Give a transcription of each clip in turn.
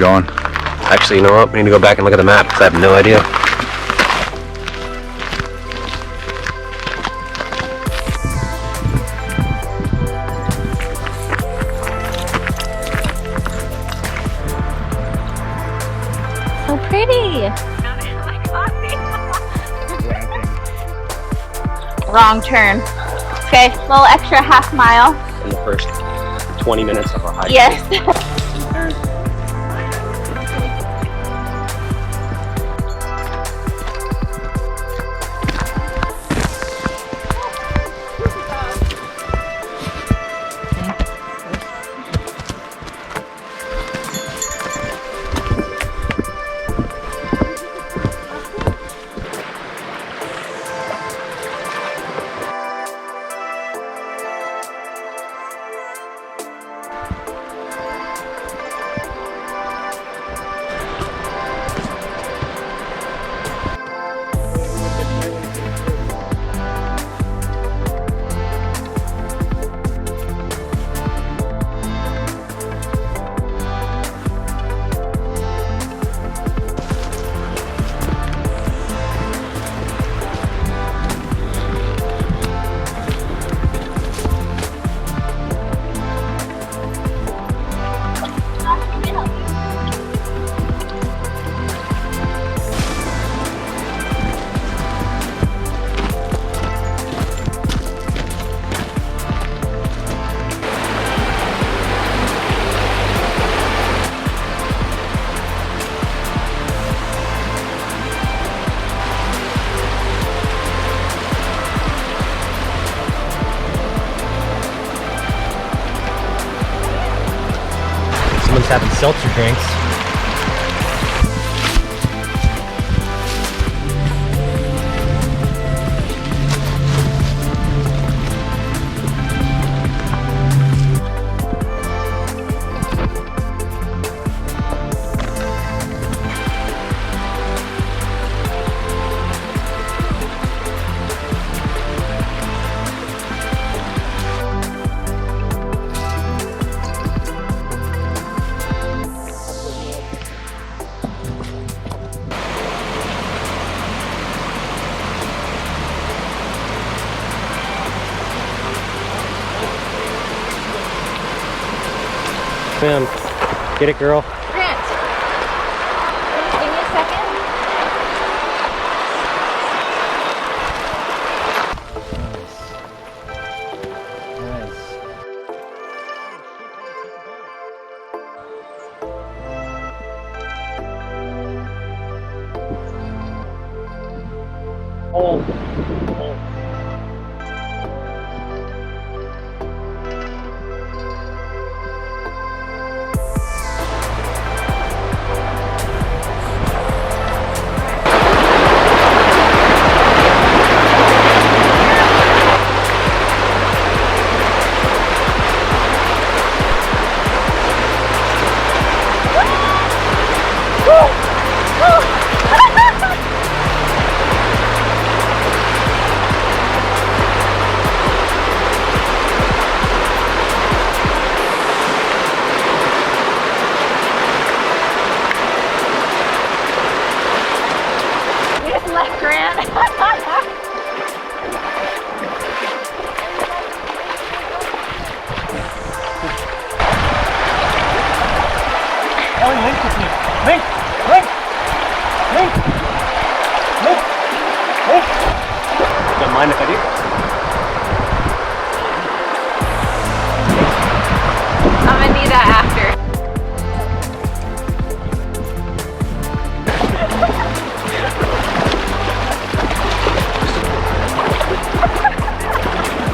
going? Actually, you know what? We need to go back and look at the map because I have no idea. So pretty. Wrong turn. Okay, little extra half mile. In the first 20 minutes of our hike. Yes. Someone's having seltzer drinks. Man, get it, girl. Grant, give me a second. Nice. Oh. Grant. Don't mind if I do. I'm gonna need that after.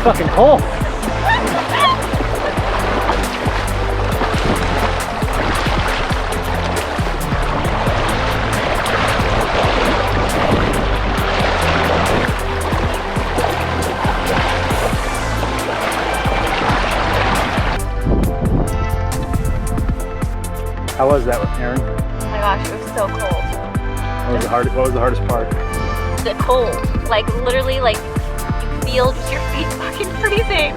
Fucking cold. How was that, Aaron? Oh my gosh, it was so cold. What was the hardest part? The cold. Like literally, like you feel just your feet fucking freezing.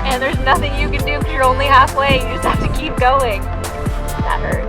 And there's nothing you can do because you're only halfway. You just have to keep going. That hurt.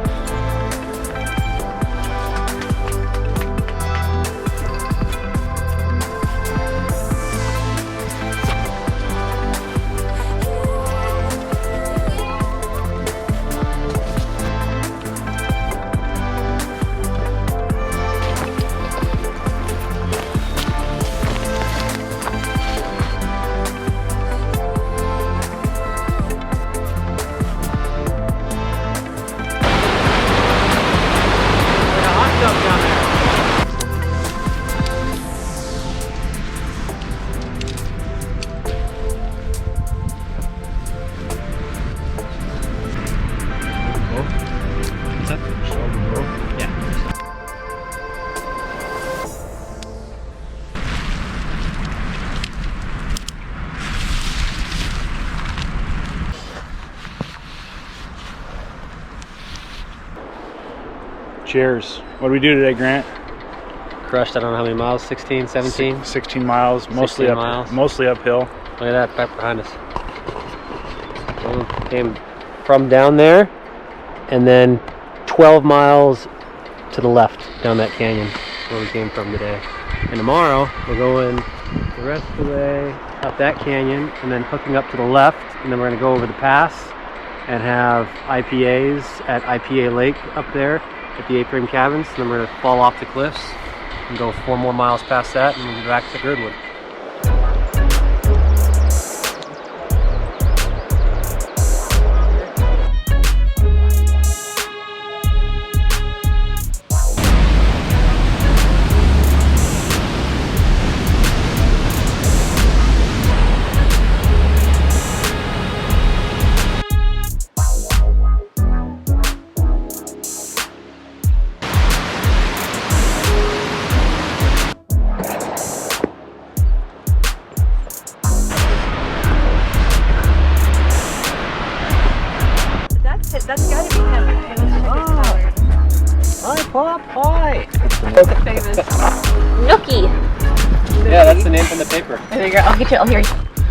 Cheers. What do we do today, Grant? Crushed, I don't know how many miles, 16, 17? 16 miles, mostly 16 miles. mostly uphill. Look at that, back behind us. Well, came from down there, and then 12 miles to the left down that canyon where we came from today. And tomorrow, we're going the rest of the way up that canyon, and then hooking up to the left, and then we're gonna go over the pass and have IPAs at IPA Lake up there at the A-frame cabins. And then we're gonna fall off the cliffs and go 4 more miles past that, and we'll be back to Girdwood. That's gotta be him. Hi, Pop! Hi! Famous. Nookie. Yeah, that's the name from the paper. There you go. I'll get you. I'll hear you.